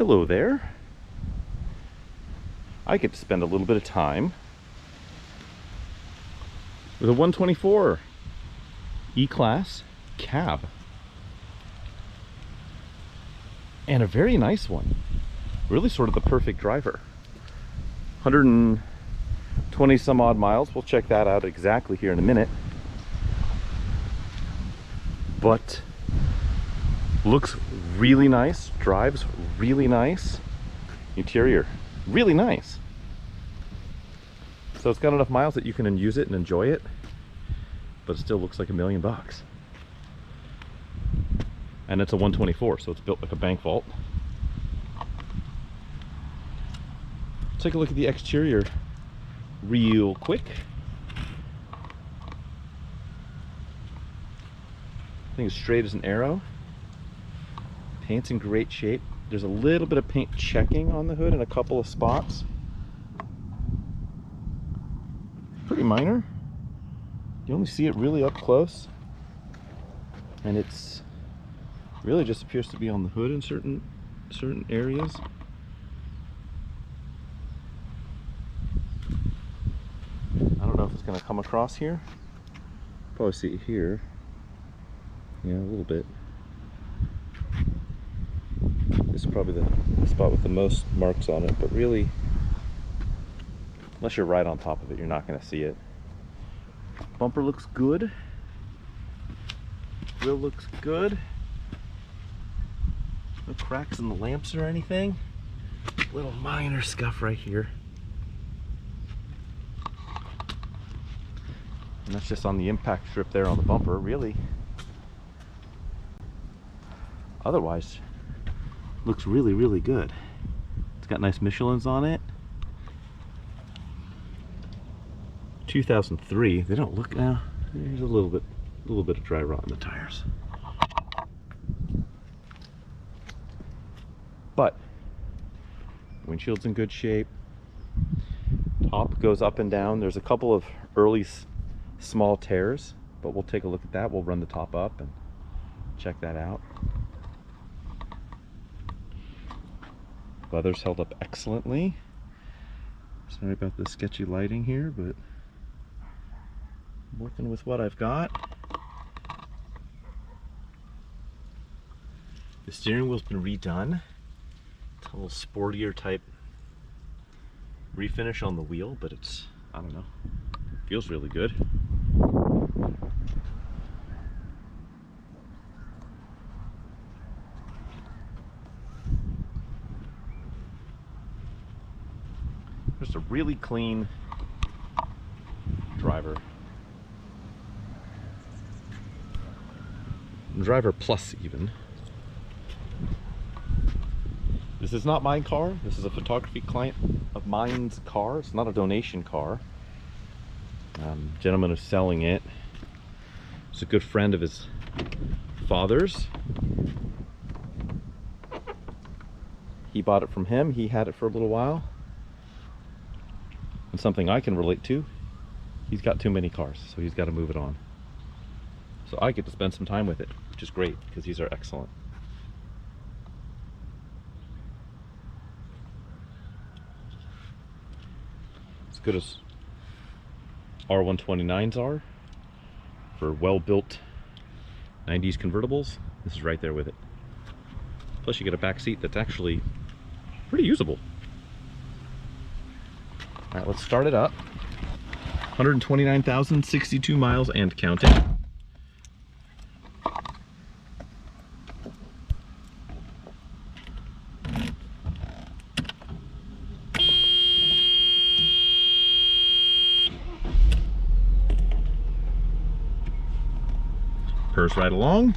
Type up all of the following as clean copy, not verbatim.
Hello there. I get to spend a little bit of time with a 124 E-Class cab. And a very nice one. Really sort of the perfect driver. 120 some odd miles. We'll check that out exactly here in a minute. But looks really nice, drives really nice. Interior, really nice. So it's got enough miles that you can use it and enjoy it, but it still looks like $1 million. And it's a 124, so it's built like a bank vault. Take a look at the exterior real quick. I think it's straight as an arrow. Paint's in great shape. There's a little bit of paint checking on the hood in a couple of spots. Pretty minor. You only see it really up close. And it's really just appears to be on the hood in certain areas. I don't know if it's going to come across here. Probably see it here. Yeah, a little bit. This is probably the spot with the most marks on it, but really, unless you're right on top of it, you're not going to see it. Bumper looks good. Grill looks good. No cracks in the lamps or anything. Little minor scuff right here. And that's just on the impact strip there on the bumper, really. Otherwise, looks really, really good. It's got nice Michelins on it. 2003. They don't look now. There's a little bit of dry rot in the tires. But windshield's in good shape. Top goes up and down. There's a couple of early small tears, but we'll take a look at that. We'll run the top up and check that out. Weather's held up excellently. Sorry about the sketchy lighting here, but I'm working with what I've got. The steering wheel's been redone. It's a little sportier type refinish on the wheel, but it's, I don't know, feels really good. Just a really clean driver. Driver plus even. This is not my car. This is a photography client of mine's car. It's not a donation car. Gentleman who's selling it. It's a good friend of his father's. He bought it from him. He had it for a little while. And something I can relate to, he's got too many cars, so he's got to move it on. So I get to spend some time with it, which is great because these are excellent. As good as R129s are for well-built 90s convertibles, this is right there with it. Plus you get a back seat that's actually pretty usable. All right, let's start it up. 129,062 miles and counting. Purrs right along.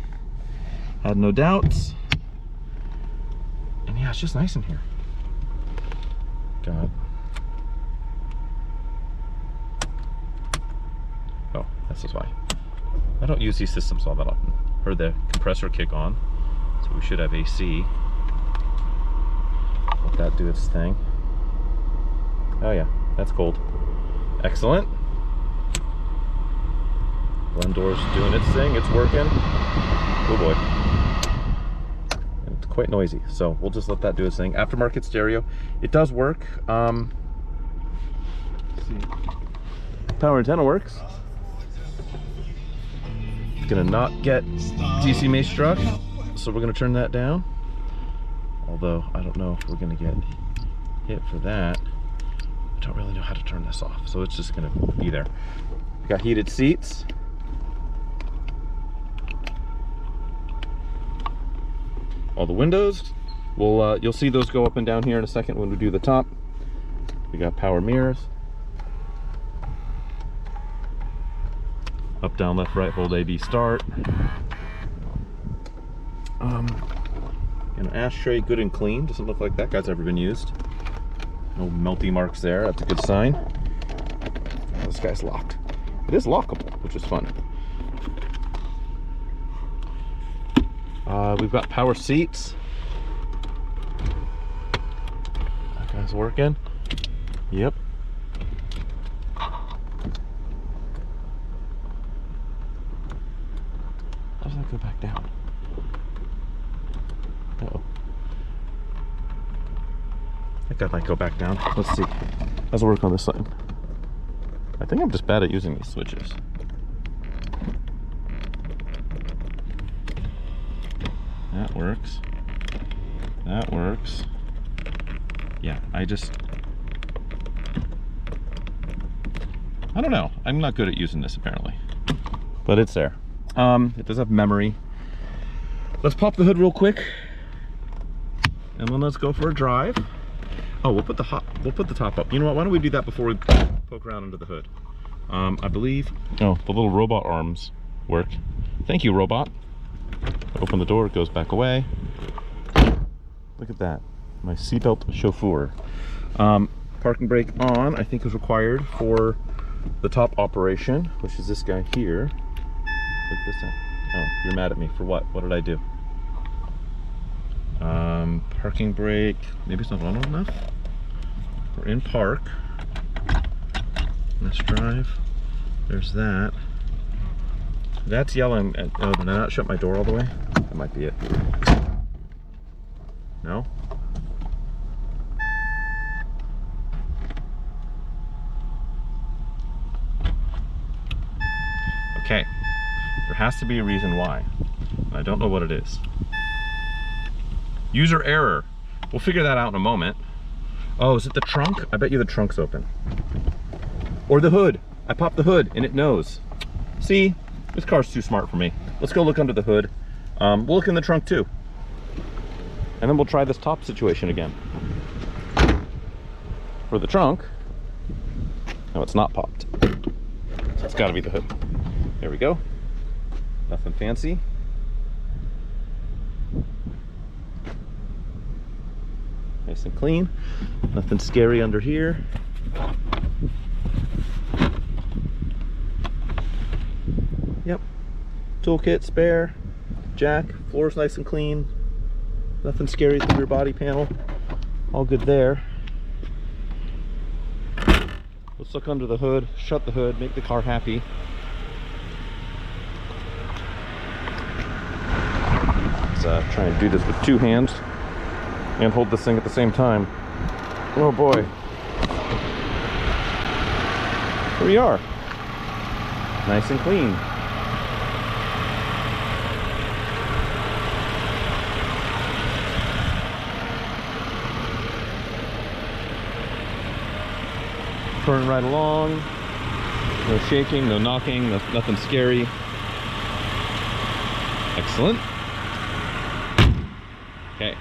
Had no doubts. And yeah, it's just nice in here. God. Oh, that's why. I don't use these systems all that often. Heard the compressor kick on, so we should have AC. Let that do its thing. Oh yeah, that's cold. Excellent. Blend door's doing its thing, it's working. Oh boy. And it's quite noisy. So we'll just let that do its thing. Aftermarket stereo, it does work. Let's see. Power antenna works. It's gonna not get DC mace struck, so we're gonna turn that down. Although I don't know if we're gonna get hit for that. I don't really know how to turn this off, so it's just gonna be there. We got heated seats. All the windows. You'll see those go up and down here in a second when we do the top. We got power mirrors. Up, down, left, right, hold A, B, start. An ashtray, good and clean. Doesn't look like that guy's ever been used. No melty marks there. That's a good sign. Oh, this guy's locked. It is lockable, which is fun. We've got power seats. That guy's working. Yep. How does that go back down? Uh-oh. I think I might go back down. Let's see. How's it work on this side? I think I'm just bad at using these switches. That works. That works. Yeah, I don't know. I'm not good at using this apparently. But it's there. It does have memory. Let's pop the hood real quick. And then let's go for a drive. Oh, we'll put the top up. You know what? Why don't we do that before we poke around under the hood? I believe. Oh, the little robot arms work. Thank you, robot. Open the door, it goes back away. Look at that. My seatbelt chauffeur. Parking brake on, I think, is required for the top operation, which is this guy here. Look at this thing. Oh, you're mad at me for what? What did I do? Parking brake. Maybe it's not on enough. We're in park. Let's drive. There's that. That's yelling at, oh, did I not shut my door all the way? That might be it. No? Okay. There has to be a reason why. I don't know what it is. User error. We'll figure that out in a moment. Oh, is it the trunk? I bet you the trunk's open. Or the hood. I popped the hood and it knows. See? This car's too smart for me. Let's go look under the hood. We'll look in the trunk too. And then we'll try this top situation again. For the trunk, no, it's not popped. So it's gotta be the hood. There we go. Nothing fancy. Nice and clean. Nothing scary under here. Yep. Toolkit, spare, jack, floor's nice and clean. Nothing scary through your body panel. All good there. Let's look under the hood, shut the hood, make the car happy. Let's try and do this with two hands and hold this thing at the same time. Oh boy. Here we are. Nice and clean. Turn right along. No shaking, no knocking, nothing scary. Excellent. Okay,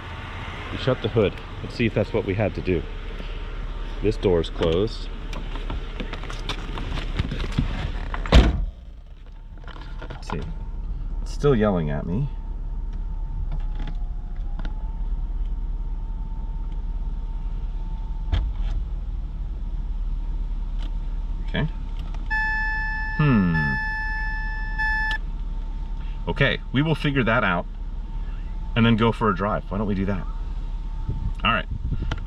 we shut the hood. Let's see if that's what we had to do. This door is closed. Let's see. It's still yelling at me. Okay. Okay, we will figure that out and then go for a drive. Why don't we do that? All right.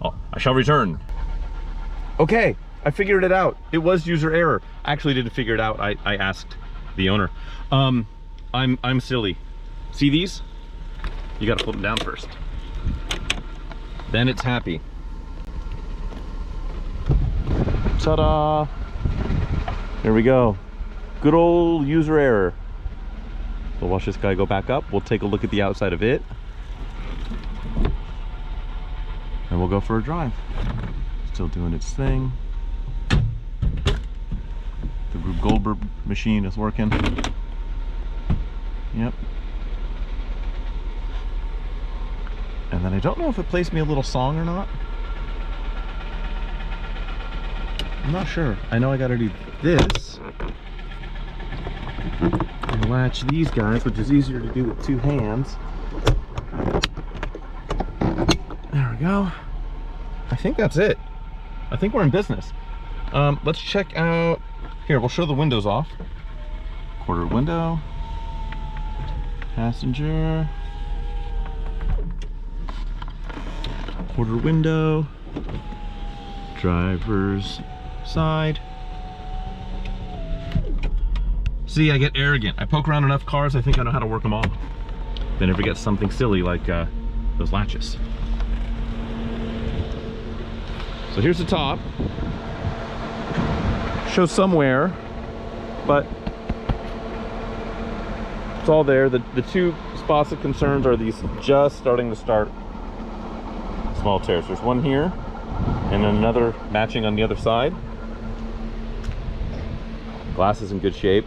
Oh, I shall return. Okay, I figured it out. It was user error. I actually didn't figure it out. I asked the owner. I'm silly. See these? You got to put them down first. Then it's happy. Ta-da! There we go. Good old user error. We'll watch this guy go back up. We'll take a look at the outside of it. And we'll go for a drive. Still doing its thing. The Rube Goldberg machine is working. Yep. And then I don't know if it plays me a little song or not. I'm not sure. I know I gotta do this and latch these guys, which is easier to do with two hands. There we go. I think that's it. I think we're in business. Let's check out here. We'll show the windows off. Quarter window, passenger, quarter window, driver's side. See, I get arrogant. I poke around enough cars, I think I know how to work them all. Then never get something silly like those latches. So here's the top. Shows somewhere, but it's all there. The two spots of concerns are these just starting to start small tears. There's one here and then another matching on the other side. Glass is in good shape,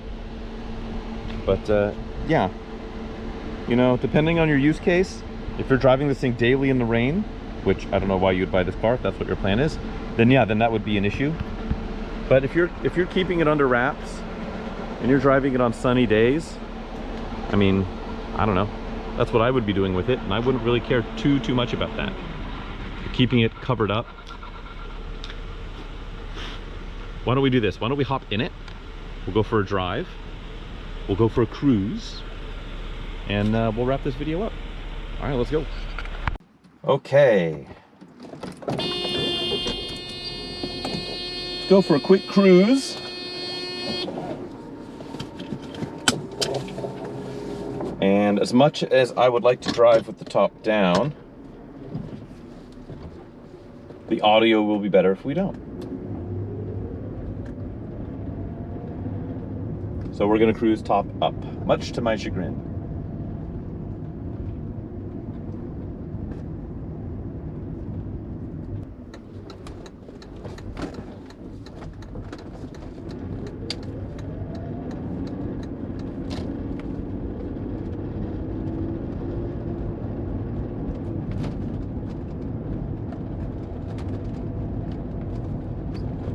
but yeah, you know, depending on your use case, if you're driving this thing daily in the rain, which I don't know why you would buy this car if that's what your plan is, then yeah, then that would be an issue. But if you're keeping it under wraps and you're driving it on sunny days, I mean, I don't know, that's what I would be doing with it, and I wouldn't really care too much about that. Keeping it covered up. Why don't we do this? Why don't we hop in it? We'll go for a drive, we'll go for a cruise, and we'll wrap this video up. All right, let's go. Okay. Let's go for a quick cruise. And as much as I would like to drive with the top down, the audio will be better if we don't. So we're gonna cruise top up, much to my chagrin.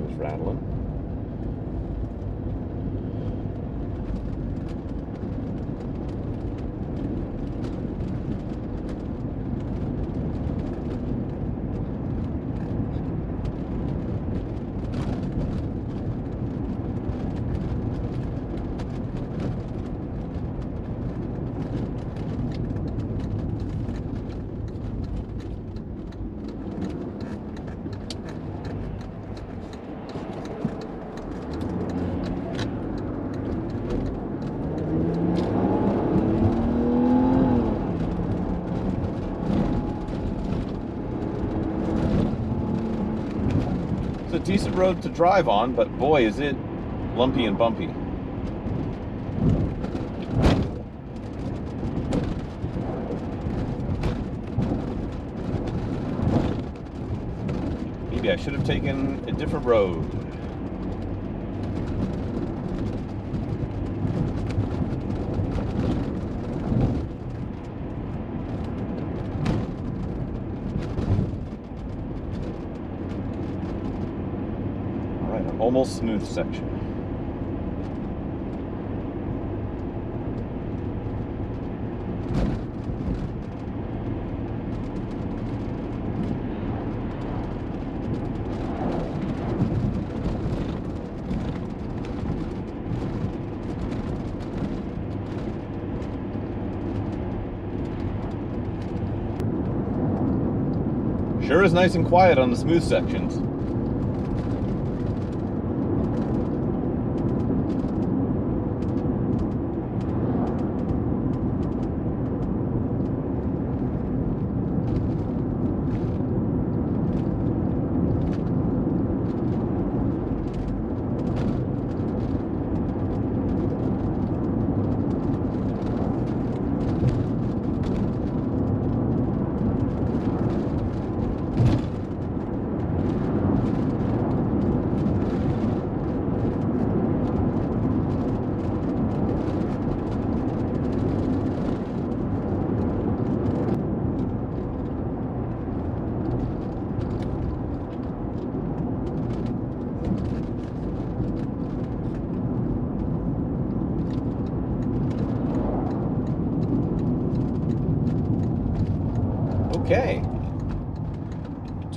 It's rattling. A decent road to drive on, but boy is it lumpy and bumpy. Maybe I should have taken a different road. Almost smooth section. Sure is nice and quiet on the smooth sections.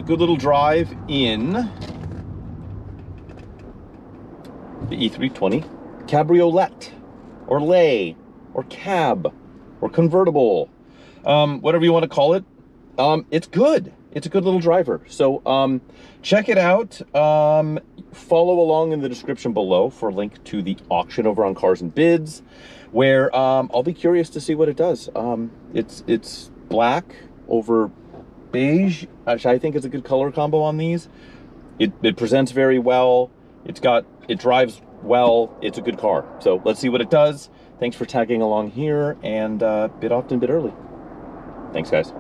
good little drive in the E320 Cabriolet, or lay, or cab, or convertible, whatever you want to call it. It's good. It's a good little driver. So check it out. Follow along in the description below for a link to the auction over on Cars and Bids, where I'll be curious to see what it does. It's black over beige, which I think is a good color combo on these. It presents very well. It drives well. It's a good car. So let's see what it does. Thanks for tagging along here, and bid often, bid early. Thanks, guys.